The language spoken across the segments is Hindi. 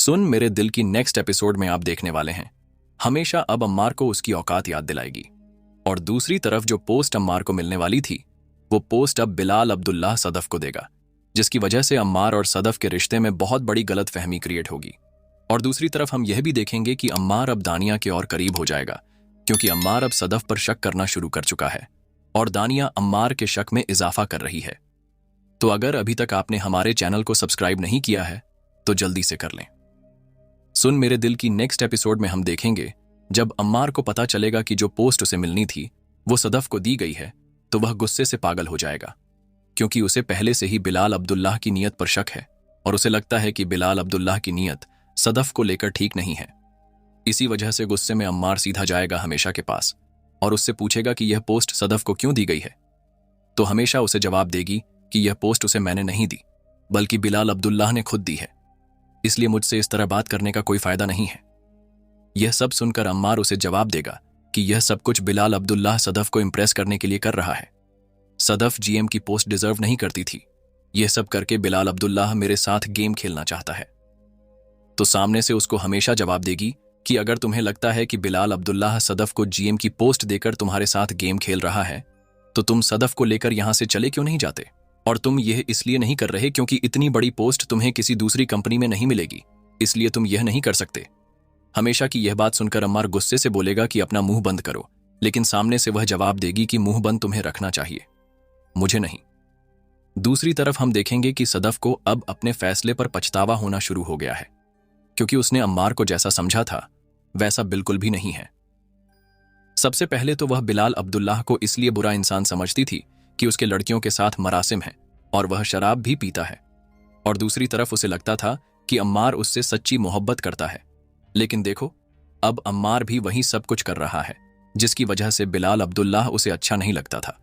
सुन मेरे दिल की नेक्स्ट एपिसोड में आप देखने वाले हैं। हमेशा अब अम्मार को उसकी औकात याद दिलाएगी। और दूसरी तरफ जो पोस्ट अम्मार को मिलने वाली थी वो पोस्ट अब बिलाल अब्दुल्लाह सदफ को देगा, जिसकी वजह से अम्मार और सदफ के रिश्ते में बहुत बड़ी गलतफहमी क्रिएट होगी। और दूसरी तरफ हम यह भी देखेंगे कि अम्मार अब दानिया के और करीब हो जाएगा, क्योंकि अम्मार अब सदफ पर शक करना शुरू कर चुका है और दानिया अम्मार के शक में इजाफा कर रही है। तो अगर अभी तक आपने हमारे चैनल को सब्सक्राइब नहीं किया है तो जल्दी से कर लें। सुन मेरे दिल की नेक्स्ट एपिसोड में हम देखेंगे जब अम्मार को पता चलेगा कि जो पोस्ट उसे मिलनी थी वो सदफ को दी गई है तो वह गुस्से से पागल हो जाएगा, क्योंकि उसे पहले से ही बिलाल अब्दुल्लाह की नीयत पर शक है और उसे लगता है कि बिलाल अब्दुल्लाह की नीयत सदफ को लेकर ठीक नहीं है। इसी वजह से गुस्से में अम्मार सीधा जाएगा हमेशा के पास और उससे पूछेगा कि यह पोस्ट सदफ को क्यों दी गई है। तो हमेशा उसे जवाब देगी कि यह पोस्ट उसे मैंने नहीं दी बल्कि बिलाल अब्दुल्लाह ने खुद दी है, इसलिए मुझसे इस तरह बात करने का कोई फायदा नहीं है। यह सब सुनकर अम्मार उसे जवाब देगा कि यह सब कुछ बिलाल अब्दुल्लाह सदफ को इंप्रेस करने के लिए कर रहा है। सदफ जीएम की पोस्ट डिजर्व नहीं करती थी, यह सब करके बिलाल अब्दुल्लाह मेरे साथ गेम खेलना चाहता है। तो सामने से उसको हमेशा जवाब देगी कि अगर तुम्हें लगता है कि बिलाल अब्दुल्लाह सदफ को जीएम की पोस्ट देकर तुम्हारे साथ गेम खेल रहा है तो तुम सदफ को लेकर यहां से चले क्यों नहीं जाते, और तुम यह इसलिए नहीं कर रहे क्योंकि इतनी बड़ी पोस्ट तुम्हें किसी दूसरी कंपनी में नहीं मिलेगी, इसलिए तुम यह नहीं कर सकते। हमेशा की यह बात सुनकर अम्मार गुस्से से बोलेगा कि अपना मुंह बंद करो, लेकिन सामने से वह जवाब देगी कि मुंह बंद तुम्हें रखना चाहिए, मुझे नहीं। दूसरी तरफ हम देखेंगे कि सदफ को अब अपने फैसले पर पछतावा होना शुरू हो गया है, क्योंकि उसने अम्मार को जैसा समझा था वैसा बिल्कुल भी नहीं है। सबसे पहले तो वह बिलाल अब्दुल्लाह को इसलिए बुरा इंसान समझती थी कि उसके लड़कियों के साथ मरासिम है और वह शराब भी पीता है, और दूसरी तरफ उसे लगता था कि अम्मार उससे सच्ची मोहब्बत करता है। लेकिन देखो, अब अम्मार भी वही सब कुछ कर रहा है जिसकी वजह से बिलाल अब्दुल्लाह उसे अच्छा नहीं लगता था।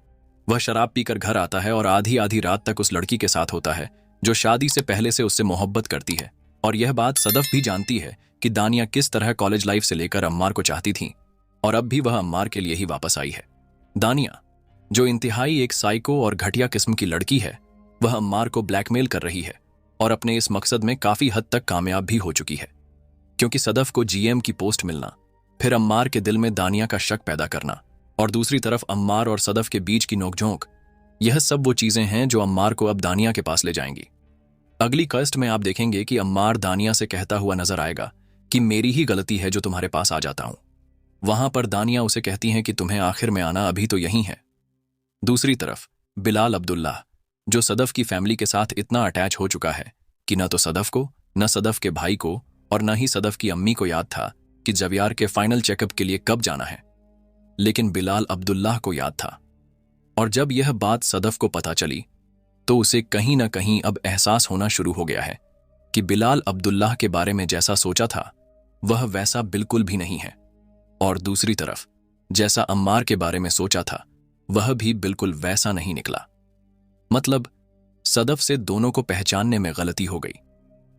वह शराब पीकर घर आता है और आधी आधी रात तक उस लड़की के साथ होता है जो शादी से पहले से उससे मोहब्बत करती है, और यह बात सदफ भी जानती है कि दानिया किस तरह कॉलेज लाइफ से लेकर अम्मार को चाहती थी, और अब भी वह अम्मार के लिए ही वापस आई है। दानिया, जो इंतहाई एक साइको और घटिया किस्म की लड़की है, वह अम्मार को ब्लैकमेल कर रही है और अपने इस मकसद में काफी हद तक कामयाब भी हो चुकी है, क्योंकि सदफ को जीएम की पोस्ट मिलना, फिर अम्मार के दिल में दानिया का शक पैदा करना, और दूसरी तरफ अम्मार और सदफ के बीच की नोकझोंक, यह सब वो चीजें हैं जो अम्मार को अब दानिया के पास ले जाएंगी। अगली कस्ट में आप देखेंगे कि अम्मार दानिया से कहता हुआ नजर आएगा कि मेरी ही गलती है जो तुम्हारे पास आ जाता हूं। वहां पर दानिया उसे कहती हैं कि तुम्हें आखिर में आना अभी तो यही है। दूसरी तरफ बिलाल अब्दुल्लाह, जो सदफ की फैमिली के साथ इतना अटैच हो चुका है कि न तो सदफ को, न सदफ के भाई को, और न ही सदफ की अम्मी को याद था कि जवियार के फाइनल चेकअप के लिए कब जाना है, लेकिन बिलाल अब्दुल्लाह को याद था। और जब यह बात सदफ को पता चली तो उसे कहीं ना कहीं अब एहसास होना शुरू हो गया है कि बिलाल अब्दुल्लाह के बारे में जैसा सोचा था वह वैसा बिल्कुल भी नहीं है, और दूसरी तरफ जैसा अम्मार के बारे में सोचा था वह भी बिल्कुल वैसा नहीं निकला। मतलब सदफ से दोनों को पहचानने में गलती हो गई,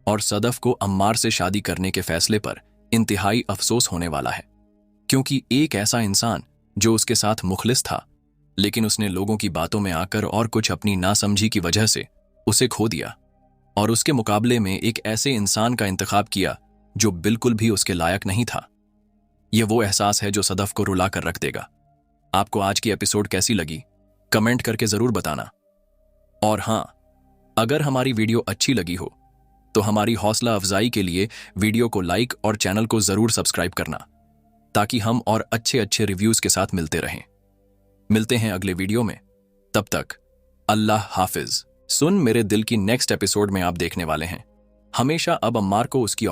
और सदफ को अम्मार से शादी करने के फैसले पर इंतहाई अफसोस होने वाला है, क्योंकि एक ऐसा इंसान जो उसके साथ मुखलिस था, लेकिन उसने लोगों की बातों में आकर और कुछ अपनी नासमझी की वजह से उसे खो दिया, और उसके मुकाबले में एक ऐसे इंसान का इंतखाब किया जो बिल्कुल भी उसके लायक नहीं था। यह वो एहसास है जो सदफ को रुला कर रख देगा। आपको आज की एपिसोड कैसी लगी कमेंट करके जरूर बताना। और हां, अगर हमारी वीडियो अच्छी लगी हो तो हमारी हौसला अफजाई के लिए वीडियो को लाइक और चैनल को जरूर सब्सक्राइब करना, ताकि हम और अच्छे अच्छे रिव्यूज के साथ मिलते रहें। मिलते हैं अगले वीडियो में, तब तक अल्लाह हाफिज। सुन मेरे दिल की नेक्स्ट एपिसोड में आप देखने वाले हैं। हमेशा अब अम्मार को उसकी